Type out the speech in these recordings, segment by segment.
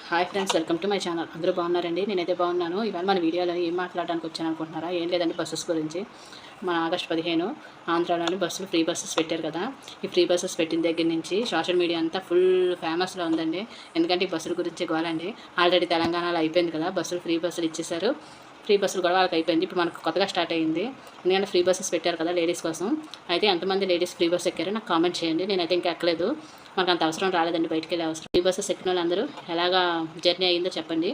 Hi friends, welcome to my channel. అందరూ బాగున్నారండి? నేనైతే బాగున్నాను. ఇవాళ మన వీడియోలో ఏం మాట్లాడడానికి వచ్చాను అనుకుంటున్నారా? ఏం లేదండి, బస్సెస్ గురించి. మన ఆగస్టు 15 ఆంధ్రాలోని బస్సులు ఫ్రీ బస్సెస్ పెట్టారు కదా. ఈ ఫ్రీ బస్సెస్ పెట్టిన దగ్గర నుంచి సోషల్ మీడియా అంతా ఫుల్ ఫేమస్లో ఉందండి. ఎందుకంటే ఈ బస్సుల గురించి గోలండి. ఆల్రెడీ తెలంగాణలో అయిపోయింది కదా, బస్సులు ఫ్రీ బస్సులు ఇచ్చేసారు. ఫ్రీ బస్సులు కూడా వాళ్ళకి అయిపోయింది. ఇప్పుడు మనకు కొత్తగా స్టార్ట్ అయ్యింది. ఎందుకంటే ఫ్రీ బస్సెస్ పెట్టారు కదా లేడీస్ కోసం. అయితే ఎంతమంది లేడీస్ ఫ్రీ బస్ ఎక్కారో నాకు కామెంట్ చేయండి. నేనైతే ఇంకా ఎక్కలేదు, మనకు అంత అవసరం రాలేదండి, బయటికి వెళ్ళే అవసరం. ఫ్రీ బస్సెస్ ఎక్కిన వాళ్ళందరూ ఎలాగా జర్నీ అయ్యిందో చెప్పండి.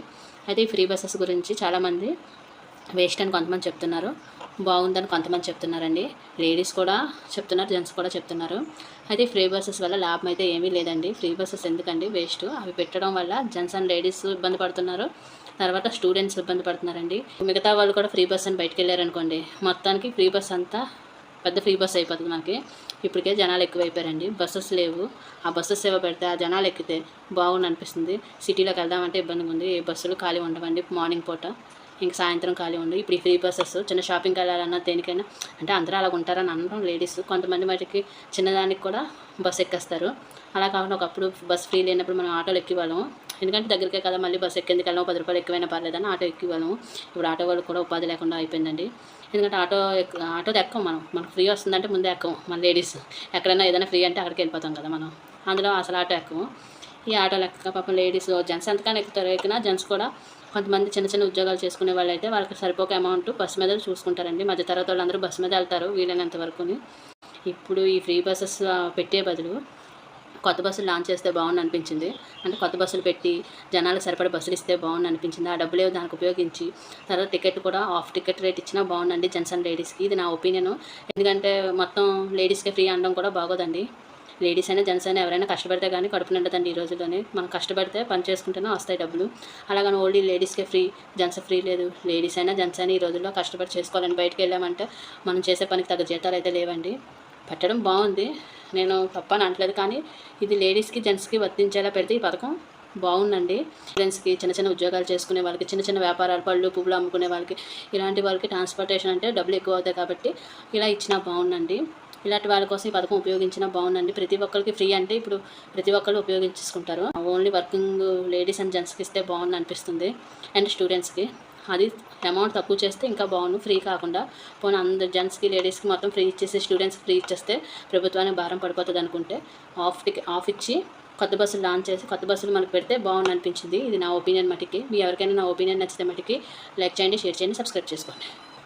అయితే ఈ ఫ్రీ బస్సెస్ గురించి చాలామంది వేస్ట్ అని కొంతమంది చెప్తున్నారు, బాగుందని కొంతమంది చెప్తున్నారండి. లేడీస్ కూడా చెప్తున్నారు, జెంట్స్ కూడా చెప్తున్నారు. అయితే ఫ్రీ బస్సెస్ వల్ల లాభం అయితే ఏమీ లేదండి. ఫ్రీ బస్సెస్ ఎందుకండి, వేస్ట్. అవి పెట్టడం వల్ల జెంట్స్ అండ్ లేడీస్ ఇబ్బంది పడుతున్నారు, తర్వాత స్టూడెంట్స్ ఇబ్బంది పడుతున్నారండి. మిగతా వాళ్ళు కూడా ఫ్రీ బస్ అని బయటకు వెళ్ళారనుకోండి, మొత్తానికి ఫ్రీ బస్ అంతా పెద్ద ఫ్రీ బస్ అయిపోతుంది మనకి. ఇప్పటికే జనాలు ఎక్కువైపోయారండి, బస్సెస్ లేవు. ఆ బస్సెస్ సేవ పెడితే ఆ జనాలు ఎక్కితే బాగుంది అనిపిస్తుంది. సిటీలోకి వెళ్దామంటే ఇబ్బందిగా ఉంది, ఏ బస్సులు ఖాళీ ఉండవండి మార్నింగ్ పూట, ఇంక సాయంత్రం ఖాళీ ఉండవు. ఇప్పుడు ఈ ఫ్రీ బస్సెస్ చిన్న షాపింగ్కి వెళ్ళాలన్నా దేనికైనా, అంటే అందరూ అలా ఉంటారని అనడం లేడీస్. కొంతమంది వాటికి చిన్నదానికి కూడా బస్సు ఎక్కేస్తారు. అలా కాకుండా ఒకప్పుడు బస్ ఫ్రీ లేనప్పుడు మనం ఆటోలు ఎక్కేవాళ్ళము. ఎందుకంటే దగ్గరికే కదా, మళ్ళీ బస్సు ఎక్కేందుకు వెళ్ళాము, 10 రూపాయలు ఎక్కువైనా పర్లేదని ఆటో ఎక్కేవాళ్ళము. ఇప్పుడు ఆటో వాళ్ళు కూడా ఉపాధి లేకుండా అయిపోయిందండి. ఎందుకంటే ఆటో ఎక్కం, మనకు ఫ్రీ వస్తుందంటే ముందే ఎక్కం. మన లేడీస్ ఎక్కడైనా ఏదైనా ఫ్రీ అంటే అక్కడికి వెళ్ళిపోతాం కదా మనం, అందులో అసలు ఆటో ఎక్కము. ఈ ఆటో లెక్క పాపం లేడీస్, జెంట్స్ ఎంతకన్నా ఎక్కుతారు. ఎక్కినా జెంట్స్ కూడా కొంతమంది చిన్న చిన్న ఉద్యోగాలు చేసుకునే వాళ్ళు అయితే వాళ్ళకి సరిపోక అమౌంట్ బస్సు మీద చూసుకుంటారండి. మధ్యతరగతి వాళ్ళందరూ బస్సు మీద వెళ్తారు వీలైనంత వరకుని. ఇప్పుడు ఈ ఫ్రీ బస్సెస్ పెట్టే బదులు కొత్త బస్సులు లాంచ్ చేస్తే బాగుంది అనిపించింది. అంటే కొత్త బస్సులు పెట్టి జనాలకు సరిపడే బస్సులు ఇస్తే బాగుంది అనిపించింది. ఆ డబ్బులు దానికి ఉపయోగించి తర్వాత టికెట్ కూడా ఆఫ్ టికెట్ రేట్ ఇచ్చినా బాగుందండి జెంట్స్ అండ్ లేడీస్కి. ఇది నా ఒపీనియన్. ఎందుకంటే మొత్తం లేడీస్కే ఫ్రీ అనడం కూడా బాగోదండి. లేడీస్ అయినా జెంట్స్ అయినా ఎవరైనా కష్టపడితే కానీ కడుపు నిండదండి. ఈ రోజుల్లోనే మనం కష్టపడితే పని చేసుకుంటేనే వస్తాయి డబ్బులు. అలాగని ఓన్లీ లేడీస్కే ఫ్రీ, జెంట్స్ ఫ్రీ లేదు. లేడీస్ అయినా జెంట్స్ అయినా ఈ రోజుల్లో కష్టపడి చేసుకోవాలని బయటకు వెళ్ళామంటే మనం చేసే పనికి తగ్గ జీతాలు అయితే లేవండి. పెట్టడం బాగుంది, నేను తప్పని అనట్లేదు. కానీ ఇది లేడీస్కి జెంట్స్కి వర్తించేలా పెడితే ఈ పథకం బాగుందండి. జెంట్స్కి చిన్న చిన్న ఉద్యోగాలు చేసుకునే వాళ్ళకి, చిన్న చిన్న వ్యాపారాలు, పళ్ళు పువ్వులు అమ్ముకునే వాళ్ళకి, ఇలాంటి వాళ్ళకి ట్రాన్స్పోర్టేషన్ అంటే డబ్బులు ఎక్కువ అవుతాయి కాబట్టి ఇలా ఇచ్చినా బాగుందండి. ఇలాంటి వాళ్ళ కోసం ఈ పథకం ఉపయోగించినా బాగుందండి. ప్రతి ఒక్కరికి ఫ్రీ అంటే ఇప్పుడు ప్రతి ఒక్కరు ఉపయోగించుకుంటారు. ఓన్లీ వర్కింగ్ లేడీస్ అండ్ జెంట్స్కి ఇస్తే బాగుంది అనిపిస్తుంది, అండ్ స్టూడెంట్స్కి. అది అమౌంట్ తక్కువ చేస్తే ఇంకా బాగుండు, ఫ్రీ కాకుండా. పోనీ అందరు జెంట్స్కి లేడీస్కి మొత్తం ఫ్రీ ఇచ్చేసి స్టూడెంట్స్కి ఫ్రీ ఇచ్చేస్తే ప్రభుత్వానికి భారం పడిపోతుంది అనుకుంటే ఆఫ్ ఇచ్చి కొత్త బస్సులు లాంచ్ చేసి కొత్త బస్సులు మనకు పెడితే బాగుంది అనిపించింది. ఇది నా ఒపీనియన్ మటుకి. మీ ఎవరికైనా నా ఒపీనియన్ నచ్చితే మటుకి లైక్ చేయండి, షేర్ చేయండి, సబ్స్క్రైబ్ చేసుకోండి.